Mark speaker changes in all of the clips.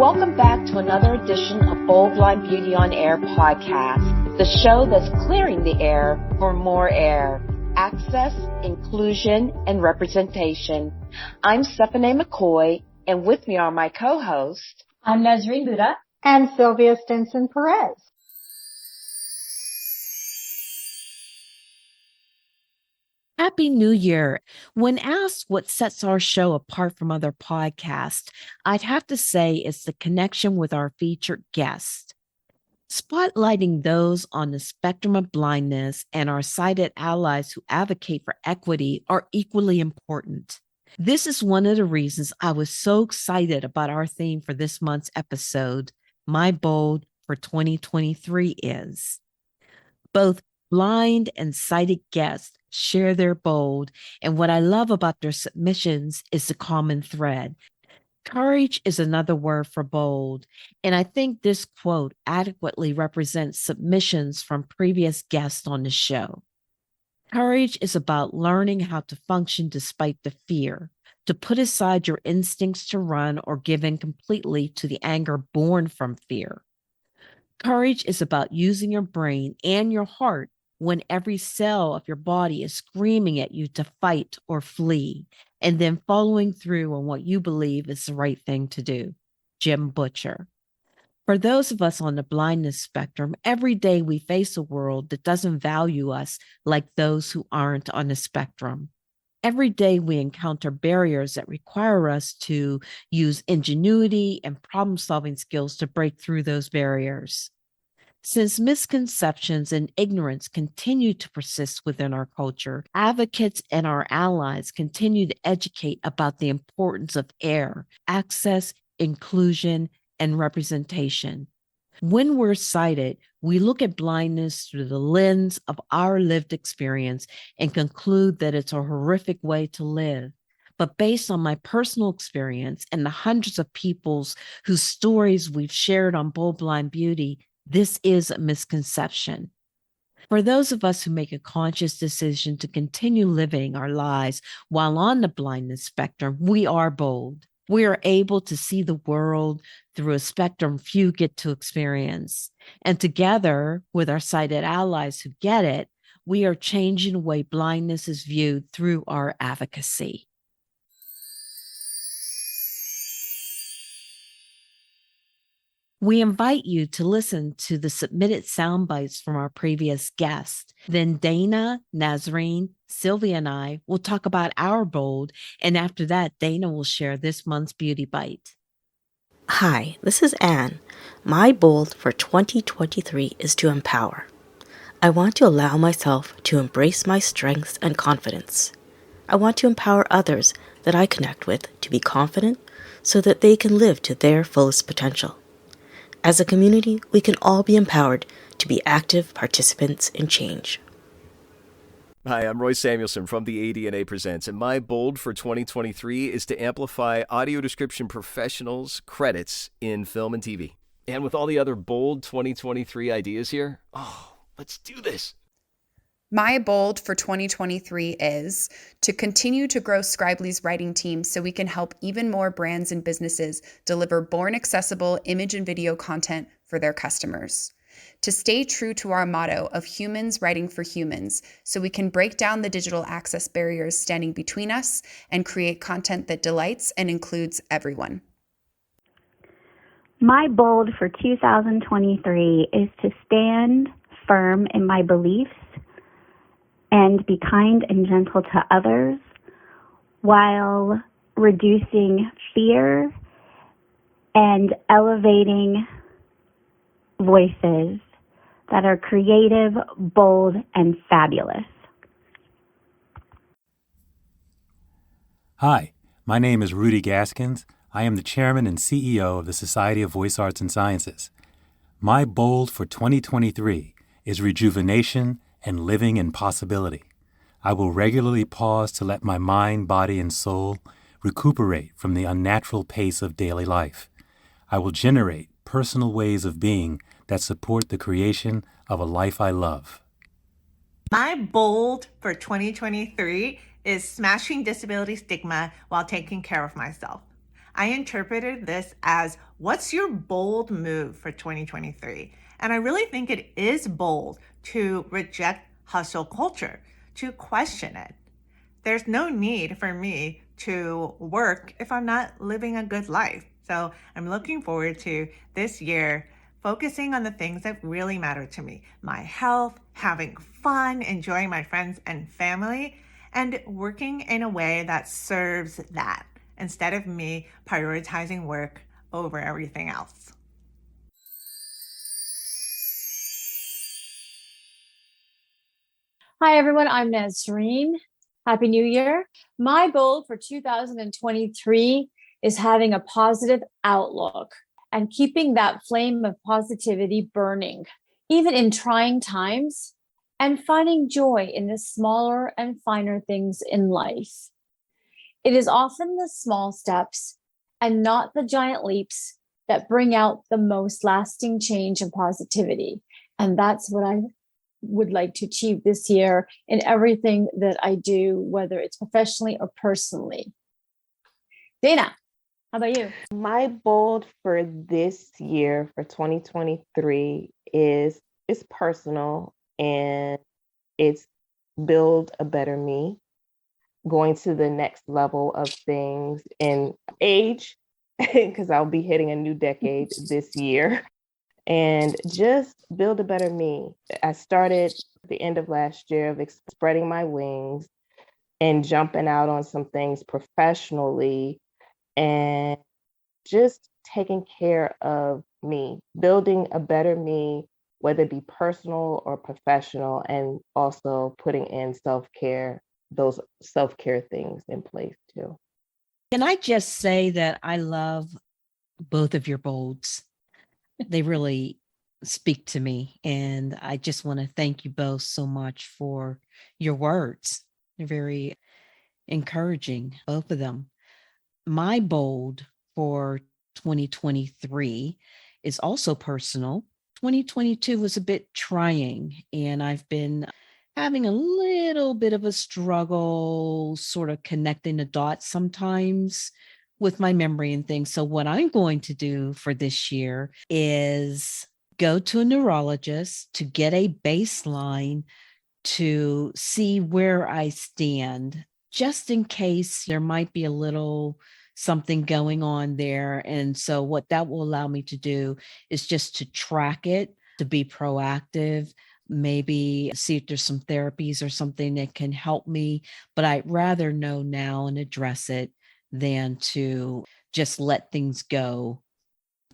Speaker 1: Welcome back to another edition of Blind Beauty On A.I.R podcast, the show that's clearing the air for more air, access, inclusion, and representation. I'm Stephanie McCoy, and with me are my co-hosts.
Speaker 2: I'm Nazreen Buddha.
Speaker 3: And Sylvia Stinson-Perez.
Speaker 4: Happy New Year. When asked what sets our show apart from other podcasts, I'd have to say it's the connection with our featured guests. Spotlighting those on the spectrum of blindness and our sighted allies who advocate for equity are equally important. This is one of the reasons I was so excited about our theme for this month's episode. My bold for 2023 is both blind and sighted guests share their bold, and what I love about their submissions is the common thread. Courage is another word for bold, and I think this quote adequately represents submissions from previous guests on the show. Courage is about learning how to function despite the fear, to put aside your instincts to run or give in completely to the anger born from fear. Courage is about using your brain and your heart when every cell of your body is screaming at you to fight or flee, and then following through on what you believe is the right thing to do. Jim Butcher. For those of us on the blindness spectrum, every day we face a world that doesn't value us like those who aren't on the spectrum. Every day we encounter barriers that require us to use ingenuity and problem-solving skills to break through those barriers. Since misconceptions and ignorance continue to persist within our culture, advocates and our allies continue to educate about the importance of AIR, access, inclusion, and representation. When we're sighted, we look at blindness through the lens of our lived experience and conclude that it's a horrific way to live. But based on my personal experience and the hundreds of people's whose stories we've shared on Bold Blind Beauty, this is a misconception. For those of us who make a conscious decision to continue living our lives while on the blindness spectrum, we are bold. We are able to see the world through a spectrum few get to experience. And together with our sighted allies who get it, we are changing the way blindness is viewed through our advocacy. We invite you to listen to the submitted sound bites from our previous guests. Then Dana, Nazreen, Sylvia, and I will talk about our bold, and after that, Dana will share this month's beauty bite.
Speaker 5: Hi, this is Anne. My bold for 2023 is to empower. I want to allow myself to embrace my strengths and confidence. I want to empower others that I connect with to be confident so that they can live to their fullest potential. As a community, we can all be empowered to be active participants in change.
Speaker 6: Hi, I'm Roy Samuelson from the ADNA Presents, and my bold for 2023 is to amplify audio description professionals' credits in film and TV. And with all the other bold 2023 ideas here, let's do this.
Speaker 7: My bold for 2023 is to continue to grow Scribely's writing team so we can help even more brands and businesses deliver born accessible image and video content for their customers. To stay true to our motto of humans writing for humans so we can break down the digital access barriers standing between us and create content that delights and includes everyone.
Speaker 8: My bold for 2023 is to stand firm in my beliefs and be kind and gentle to others while reducing fear and elevating voices that are creative, bold, and fabulous.
Speaker 9: Hi, my name is Rudy Gaskins. I am the chairman and CEO of the Society of Voice Arts and Sciences. My bold for 2023 is rejuvenation and living in possibility. I will regularly pause to let my mind, body, and soul recuperate from the unnatural pace of daily life. I will generate personal ways of being that support the creation of a life I love.
Speaker 10: My bold for 2023 is smashing disability stigma while taking care of myself. I interpreted this as, what's your bold move for 2023? And I really think it is bold to reject hustle culture, to question it. There's no need for me to work if I'm not living a good life. So I'm looking forward to this year focusing on the things that really matter to me: my health, having fun, enjoying my friends and family, and working in a way that serves that instead of me prioritizing work over everything else.
Speaker 2: Hi, everyone. I'm Nazreen. Happy New Year. My goal for 2023 is having a positive outlook and keeping that flame of positivity burning, even in trying times, and finding joy in the smaller and finer things in life. It is often the small steps and not the giant leaps that bring out the most lasting change and positivity. And that's what I would like to achieve this year in everything that I do, whether it's professionally or personally. Dana, how about you?
Speaker 11: My bold for this year, for 2023, is personal, and it's build a better me, going to the next level of things in age, because I'll be hitting a new decade this year, and just build a better me. I started at the end of last year of spreading my wings and jumping out on some things professionally, and just taking care of me, building a better me, whether it be personal or professional, and also putting in self-care, those self-care things in place too.
Speaker 4: Can I just say that I love both of your bolds? They really speak to me. And I just want to thank you both so much for your words. They're very encouraging, both of them. My bold for 2023 is also personal. 2022 was a bit trying, and I've been having a little bit of a struggle sort of connecting the dots sometimes with my memory and things. So what I'm going to do for this year is go to a neurologist to get a baseline to see where I stand, just in case there might be a little something going on there. And so what that will allow me to do is just to track it, to be proactive, maybe see if there's some therapies or something that can help me. But I'd rather know now and address it than to just let things go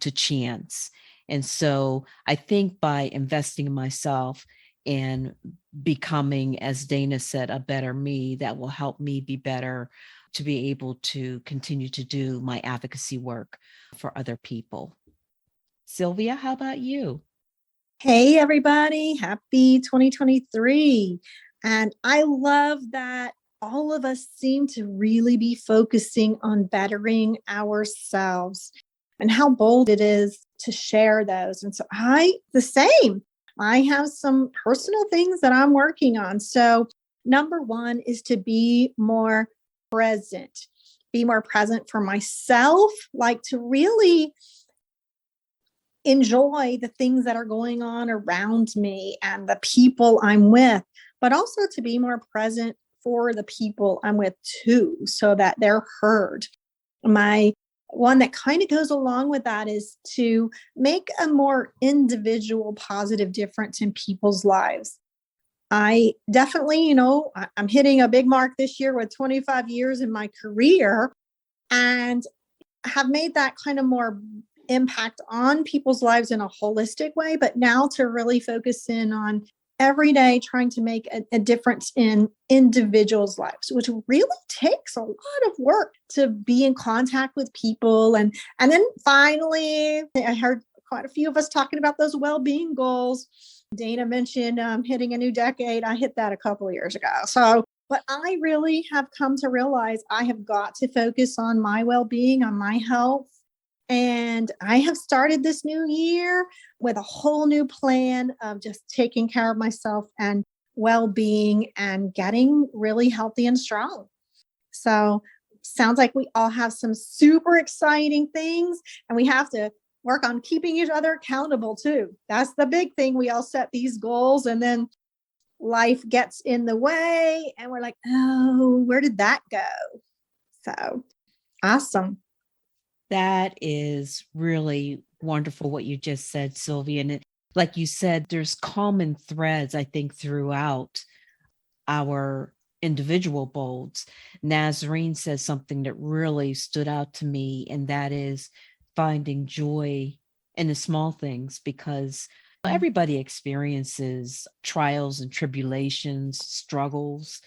Speaker 4: to chance. And so I think by investing in myself and becoming, as Dana said, a better me, that will help me be better to be able to continue to do my advocacy work for other people. Sylvia, how about you?
Speaker 3: Hey, everybody. Happy 2023. And I love that all of us seem to really be focusing on bettering ourselves and how bold it is to share those. And so the same. I have some personal things that I'm working on. So number one is to be more present, for myself, like to really enjoy the things that are going on around me and the people I'm with, but also to be more present for the people I'm with too, so that they're heard. My one that kind of goes along with that is to make a more individual positive difference in people's lives. I definitely, I'm hitting a big mark this year with 25 years in my career, and have made that kind of more impact on people's lives in a holistic way, but now to really focus in on every day trying to make a difference in individuals' lives, which really takes a lot of work to be in contact with people. And then finally, I heard quite a few of us talking about those well-being goals. Dana mentioned hitting a new decade. I hit that a couple of years ago. But I really have come to realize I have got to focus on my well-being, on my health. And I have started this new year with a whole new plan of just taking care of myself and well-being and getting really healthy and strong. So sounds like we all have some super exciting things, and we have to work on keeping each other accountable too. That's the big thing. We all set these goals, and then life gets in the way, and we're like, oh, where did that go? So awesome.
Speaker 4: That is really wonderful what you just said, Sylvia. And like you said, there's common threads, I think, throughout our individual bolds. Nazarene says something that really stood out to me, and that is finding joy in the small things, because everybody experiences trials and tribulations, struggles.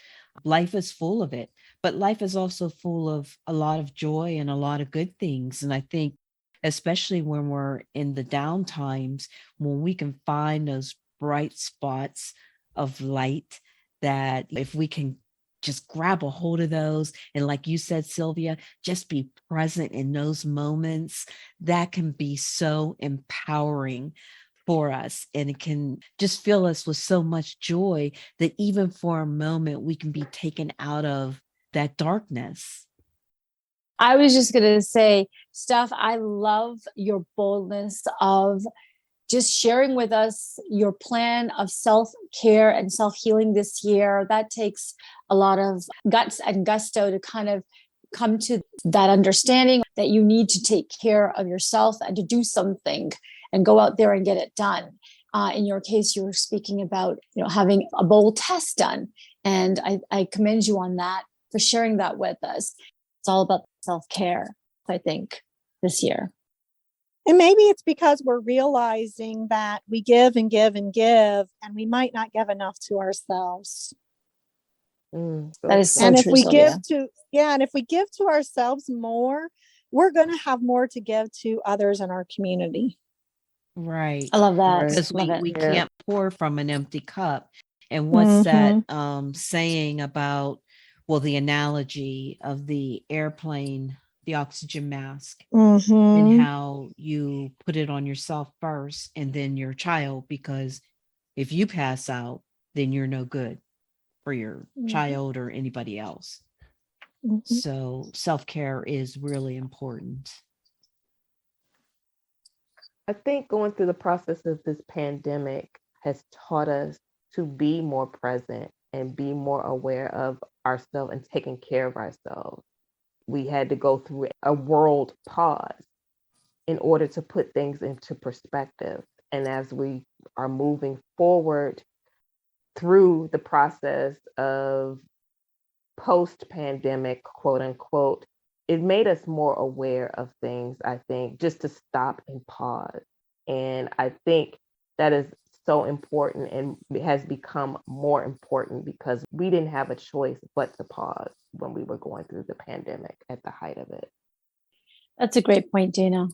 Speaker 4: Life is full of it, but life is also full of a lot of joy and a lot of good things. And I think, especially when we're in the down times, when we can find those bright spots of light, that if we can just grab a hold of those, and like you said, Sylvia, just be present in those moments, that can be so empowering for us, and it can just fill us with so much joy that even for a moment we can be taken out of that darkness.
Speaker 2: I was just going to say, Steph, I love your boldness of just sharing with us your plan of self-care and self-healing this year. That takes a lot of guts and gusto to kind of come to that understanding that you need to take care of yourself and to do something and go out there and get it done. In your case, you were speaking about, having a bold test done. And I commend you on that, for sharing that with us. It's all about self-care, I think, this year.
Speaker 3: And maybe it's because we're realizing that we give and give and give, and we might not give enough to ourselves.
Speaker 2: That is so
Speaker 3: and
Speaker 2: true,
Speaker 3: if we
Speaker 2: Sylvia.
Speaker 3: and if we give to ourselves more, we're going to have more to give to others in our community.
Speaker 4: Right.
Speaker 2: I love that.
Speaker 4: Because we can't pour from an empty cup. And what's that saying about, well, the analogy of the airplane, the oxygen mask, and how you put it on yourself first and then your child, because if you pass out, then you're no good for your child or anybody else. So self-care is really important.
Speaker 11: I think going through the process of this pandemic has taught us to be more present and be more aware of ourselves and taking care of ourselves. We had to go through a world pause in order to put things into perspective. And as we are moving forward through the process of post-pandemic, quote unquote, it made us more aware of things, I think, just to stop and pause. And I think that is so important, and it has become more important because we didn't have a choice but to pause when we were going through the pandemic at the height of it.
Speaker 2: That's a great point, Dana.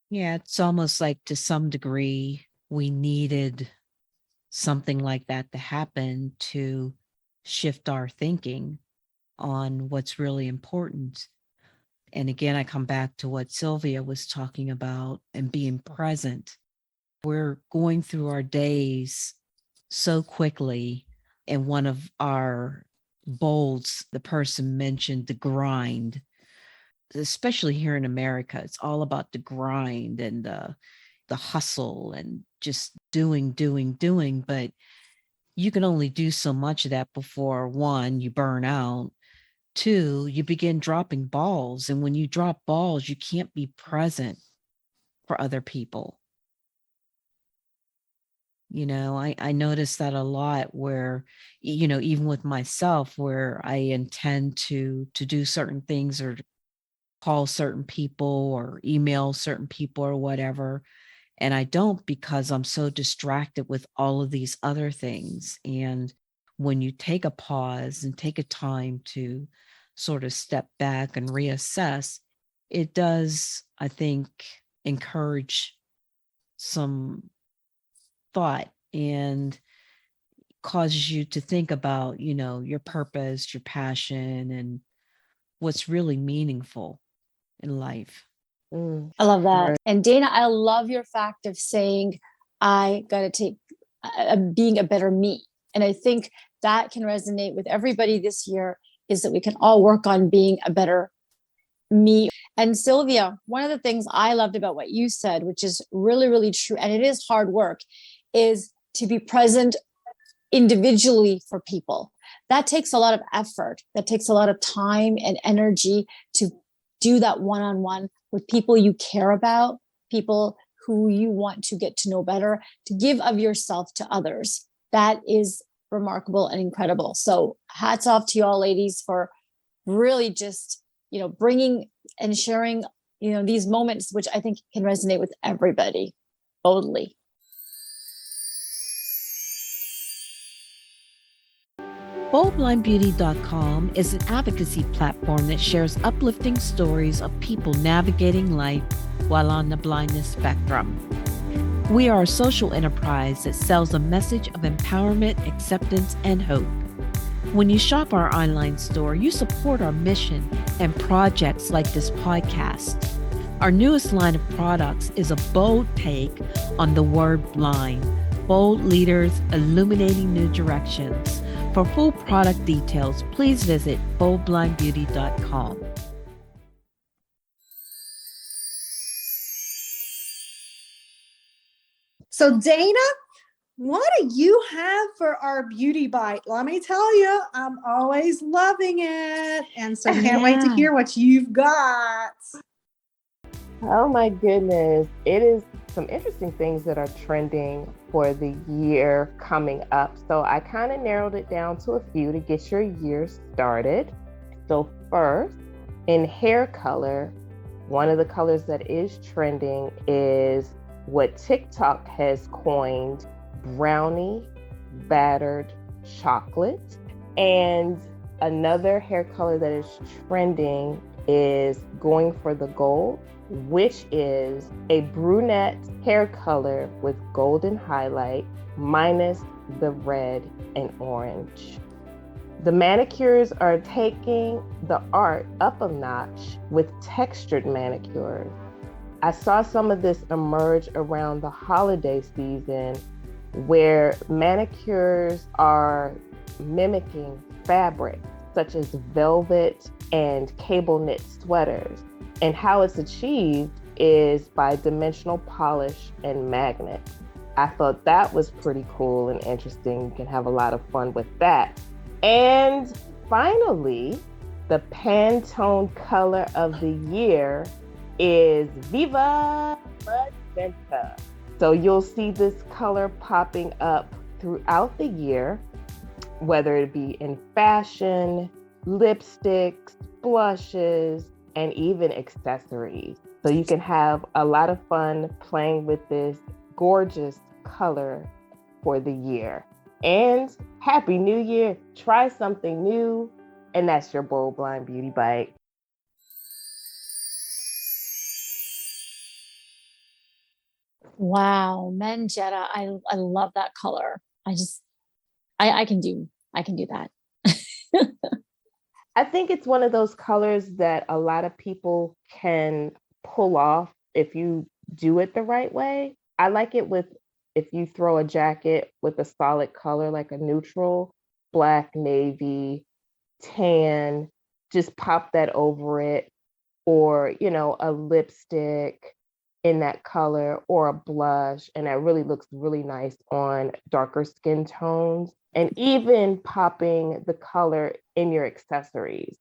Speaker 4: Yeah, it's almost like, to some degree, we needed something like that to happen to shift our thinking on what's really important. And again, I come back to what Sylvia was talking about and being present. We're going through our days so quickly. And one of our bolds, the person mentioned the grind, especially here in America. It's all about the grind and the hustle and just doing. But you can only do so much of that before, one, you burn out. Two, you begin dropping balls. And when you drop balls, you can't be present for other people. I notice that a lot where, even with myself, where I intend to do certain things or call certain people or email certain people or whatever. And I don't, because I'm so distracted with all of these other things. And when you take a pause and take a time to sort of step back and reassess, it does, I think, encourage some thought and causes you to think about, your purpose, your passion, and what's really meaningful in life.
Speaker 2: I love that. Right. And Dana, I love your fact of saying, I got to take being a better me. And I think that can resonate with everybody this year. is that we can all work on being a better me. And Sylvia, one of the things I loved about what you said, which is really, really true, and it is hard work, is to be present individually for people. That takes a lot of effort. That takes a lot of time and energy to do that one-on-one with people you care about, people who you want to get to know better, to give of yourself to others. That is remarkable and incredible. So hats off to you all, ladies, for really just, bringing and sharing, these moments, which I think can resonate with everybody. Totally.
Speaker 4: BoldBlindBeauty.com is an advocacy platform that shares uplifting stories of people navigating life while on the blindness spectrum. We are a social enterprise that sells a message of empowerment, acceptance, and hope. When you shop our online store, you support our mission and projects like this podcast. Our newest line of products is a bold take on the word blind. Bold leaders illuminating new directions. For full product details, please visit boldblindbeauty.com.
Speaker 3: So Dana, what do you have for our beauty bite? Let me tell you, I'm always loving it. And so can't wait to hear what you've got.
Speaker 11: Oh my goodness. It is some interesting things that are trending for the year coming up. So I kind of narrowed it down to a few to get your year started. So first, in hair color, one of the colors that is trending is what TikTok has coined brownie battered chocolate. And another hair color that is trending is going for the gold, which is a brunette hair color with golden highlight minus the red and orange. The manicures are taking the art up a notch with textured manicures. I saw some of this emerge around the holiday season where manicures are mimicking fabric such as velvet and cable knit sweaters. And how it's achieved is by dimensional polish and magnets. I thought that was pretty cool and interesting. You can have a lot of fun with that. And finally, the Pantone color of the year is Viva Magenta. So you'll see this color popping up throughout the year, whether it be in fashion, lipsticks, blushes, and even accessories. So you can have a lot of fun playing with this gorgeous color for the year. And Happy New Year. Try something new. And that's your Bold Blind Beauty Bite.
Speaker 2: Wow, Magenta. I love that color. I can do that.
Speaker 11: I think it's one of those colors that a lot of people can pull off if you do it the right way. I like it if you throw a jacket with a solid color, like a neutral, black, navy, tan, just pop that over it, or, a lipstick in that color, or a blush, and that really looks really nice on darker skin tones. And even popping the color in your accessories.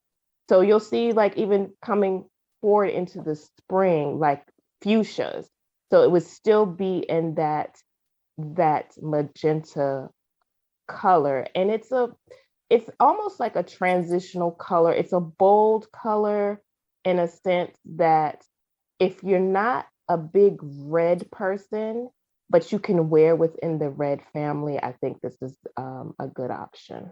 Speaker 11: So you'll see, like, even coming forward into the spring, like fuchsias. So it would still be in that magenta color. And it's almost like a transitional color. It's a bold color in a sense that if you're not a big red person, but you can wear within the red family, I think this is a good option.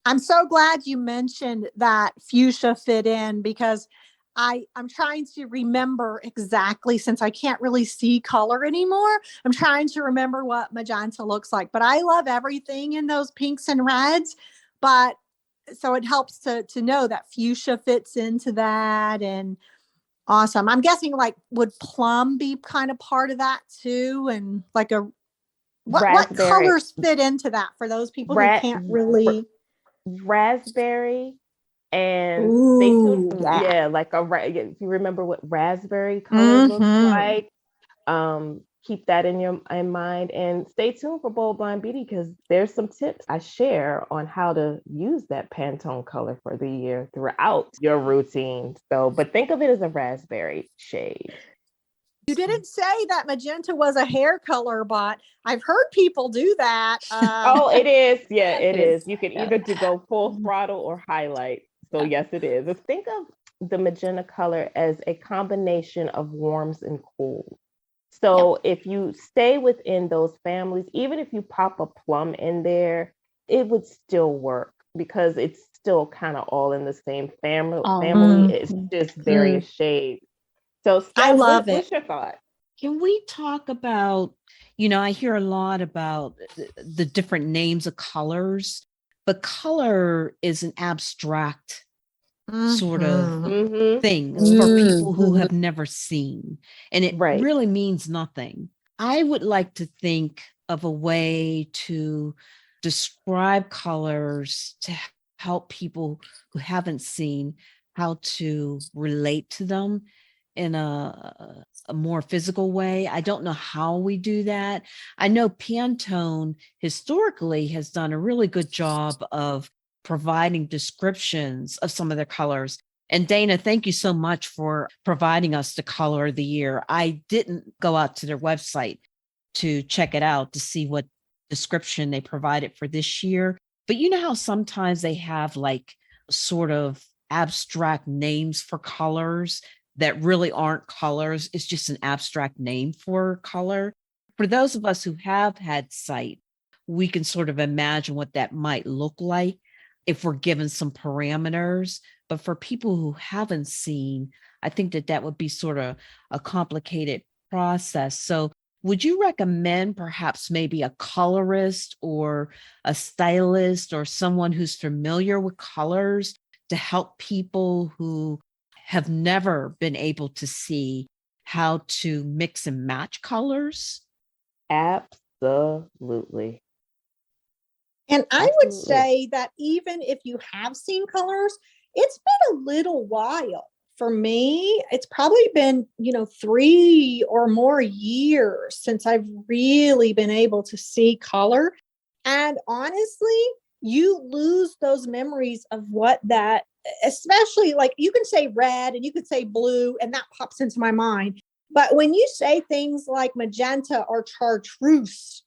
Speaker 3: I'm so glad you mentioned that fuchsia fit in, because I'm trying to remember exactly, since I can't really see color anymore. I'm trying to remember what magenta looks like, but I love everything in those pinks and reds. But so it helps to know that fuchsia fits into that. And awesome. I'm guessing, like, would plum be kind of part of that too? And like what colors fit into that for those people who can't really?
Speaker 11: raspberry, and stay
Speaker 3: Ooh,
Speaker 11: tuned.
Speaker 3: yeah.
Speaker 11: Yeah, like if you remember what raspberry color looks like, keep that in mind, and stay tuned for Bold Blind Beauty, because there's some tips I share on how to use that Pantone color for the year throughout your routine. So, but think of it as a raspberry shade.
Speaker 3: You didn't say that magenta was a hair color, but I've heard people do that.
Speaker 11: Oh, it is. Yeah, it
Speaker 2: It
Speaker 11: is.
Speaker 2: is.
Speaker 11: You can
Speaker 2: Yeah.
Speaker 11: either go full throttle or highlight. So yes, it is. Just think of the magenta color as a combination of warms and cools. So if you stay within those families, even if you pop a plum in there, it would still work because it's still kind of all in the same family. It's just various shades. So
Speaker 3: I
Speaker 11: Steph,
Speaker 3: love it.
Speaker 11: what's your thought?
Speaker 4: Can we talk about, I hear a lot about the different names of colors, but color is an abstract sort of things for people who have never seen, and it
Speaker 11: Right.
Speaker 4: really means nothing. I would like to think of a way to describe colors to help people who haven't seen how to relate to them in a more physical way. I don't know how we do that. I know Pantone historically has done a really good job of providing descriptions of some of their colors. And Dana, thank you so much for providing us the color of the year. I didn't go out to their website to check it out to see what description they provided for this year. But you know how sometimes they have like sort of abstract names for colors that really aren't colors. It's just an abstract name for color. For those of us who have had sight, we can sort of imagine what that might look like if we're given some parameters. But for people who haven't seen, I think that would be sort of a complicated process. So would you recommend perhaps maybe a colorist or a stylist or someone who's familiar with colors to help people who have never been able to see how to mix and match colors?
Speaker 11: Absolutely.
Speaker 3: And I would say that even if you have seen colors, it's been a little while. For me, it's probably been, 3 or more years since I've really been able to see color. And honestly, you lose those memories of what that, especially like you can say red and you could say blue, and that pops into my mind. But when you say things like magenta or chartreuse,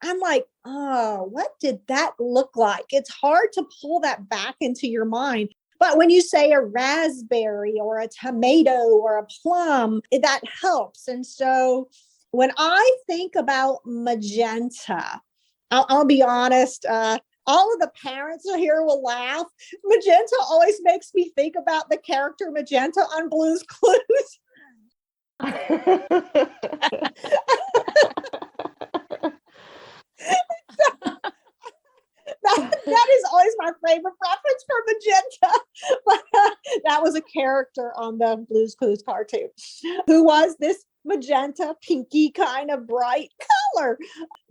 Speaker 3: I'm like, oh, what did that look like? It's hard to pull that back into your mind. But when you say a raspberry or a tomato or a plum, that helps. And so when I think about magenta, I'll be honest, all of the parents here will laugh. Magenta always makes me think about the character Magenta on Blue's Clues. That is always my favorite reference for magenta. But that was a character on the Blue's Clues cartoon who was this magenta, pinky kind of bright color.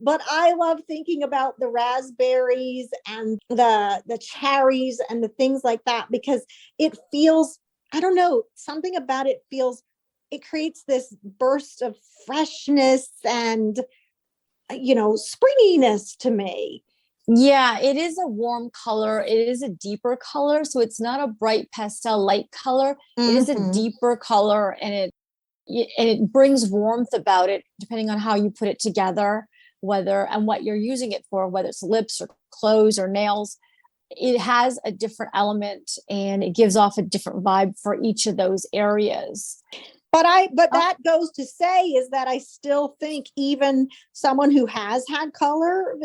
Speaker 3: But I love thinking about the raspberries and the cherries and the things like that, because it feels, I don't know, something about it feels, it creates this burst of freshness and, springiness to me.
Speaker 2: Yeah, it is a warm color. It is a deeper color. So it's not a bright pastel light color. It is a deeper color, and it brings warmth about it, depending on how you put it together, whether and what you're using it for, whether it's lips or clothes or nails. It has a different element and it gives off a different vibe for each of those areas.
Speaker 3: But that goes to say is that I still think even someone who has had color,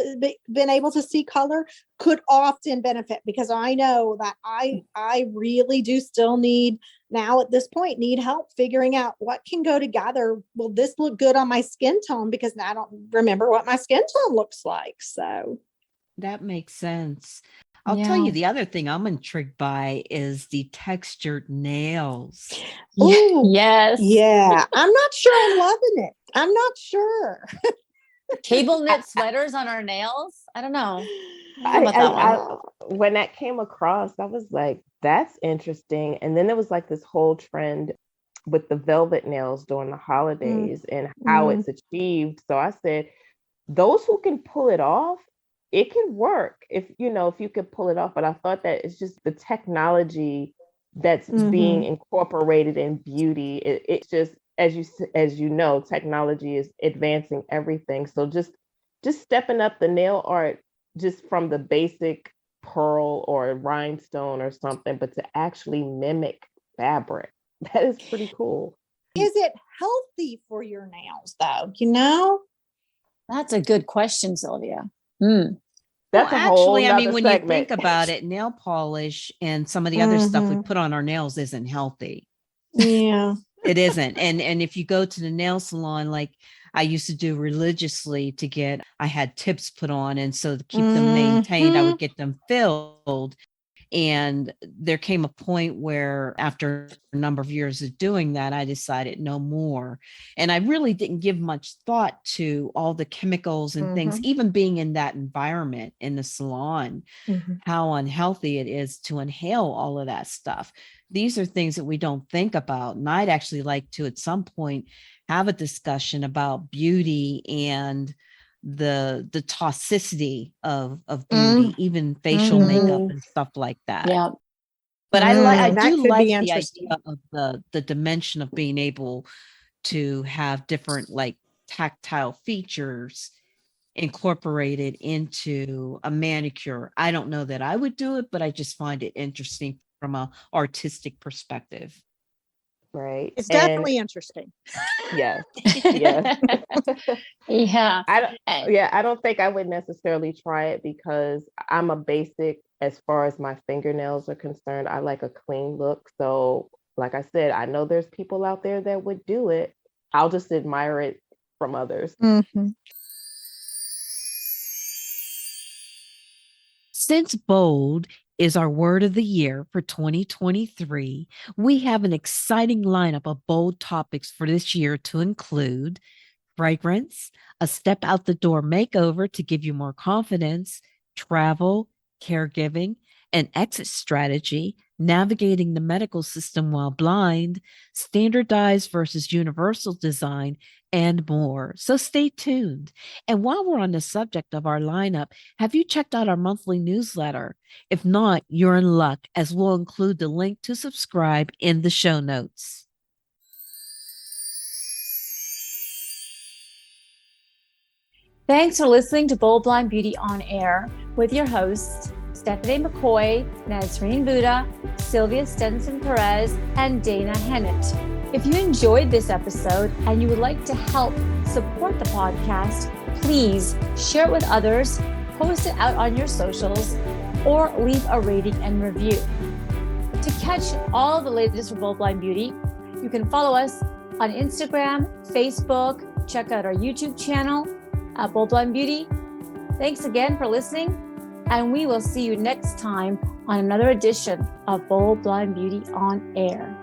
Speaker 3: been able to see color, could often benefit, because I know that I really do still need help figuring out what can go together. Will this look good on my skin tone? Because I don't remember what my skin tone looks like. So
Speaker 4: that makes sense. I'll tell you the other thing I'm intrigued by is the textured nails.
Speaker 3: Ooh,
Speaker 2: yes.
Speaker 3: Yeah. I'm not sure I'm loving it. I'm not sure.
Speaker 2: Cable knit sweaters on our nails. I don't know. I don't know
Speaker 11: I,
Speaker 2: about that one.
Speaker 11: when that came across, I was like, that's interesting. And then there was like this whole trend with the velvet nails during the holidays and how it's achieved. So I said, those who can pull it off, it can work if you could pull it off. But I thought that it's just the technology that's being incorporated in beauty. It's just as you know, technology is advancing everything. So just stepping up the nail art, just from the basic pearl or rhinestone or something, but to actually mimic fabric, that is pretty cool.
Speaker 3: Is it healthy for your nails though?
Speaker 2: That's a good question, Sylvia.
Speaker 11: That's a whole
Speaker 4: actually, I mean,
Speaker 11: nother
Speaker 4: when
Speaker 11: segment.
Speaker 4: you think about it, nail polish and some of the other stuff we put on our nails isn't healthy.
Speaker 3: Yeah.
Speaker 4: It isn't. And if you go to the nail salon, like I used to do religiously I had tips put on. And so to keep them maintained, I would get them filled. And there came a point where after a number of years of doing that, I decided no more. And I really didn't give much thought to all the chemicals and things, even being in that environment in the salon, how unhealthy it is to inhale all of that stuff. These are things that we don't think about. And I'd actually like to, at some point, have a discussion about beauty and the toxicity of beauty, even facial makeup and stuff like that.
Speaker 2: Yeah.
Speaker 4: But I
Speaker 3: that
Speaker 4: do
Speaker 3: could
Speaker 4: like
Speaker 3: be
Speaker 4: the
Speaker 3: interesting.
Speaker 4: idea of the dimension of being able to have different like tactile features incorporated into a manicure. I don't know that I would do it, but I just find it interesting from an artistic perspective.
Speaker 11: Right.
Speaker 3: It's definitely interesting.
Speaker 11: Yes. Yes.
Speaker 2: Yeah.
Speaker 11: I don't think I would necessarily try it because I'm a basic as far as my fingernails are concerned. I like a clean look. So, like I said, I know there's people out there that would do it. I'll just admire it from others.
Speaker 4: Since bold is our word of the year for 2023, we have an exciting lineup of bold topics for this year to include fragrance, a step out the door makeover to give you more confidence, travel, caregiving, an exit strategy, navigating the medical system while blind, standardized versus universal design, and more. So stay tuned. And while we're on the subject of our lineup, have you checked out our monthly newsletter? If not, you're in luck, as we'll include the link to subscribe in the show notes.
Speaker 2: Thanks for listening to Bold Blind Beauty On Air with your hosts, Stephanie McCoy, Nazreen Buddha, Sylvia Stenson-Perez, and Dana Hennett. If you enjoyed this episode and you would like to help support the podcast, please share it with others, post it out on your socials, or leave a rating and review. To catch all the latest from Bold Blind Beauty, you can follow us on Instagram, Facebook, check out our YouTube channel at Bold Blind Beauty. Thanks again for listening, and we will see you next time on another edition of Bold Blind Beauty On Air.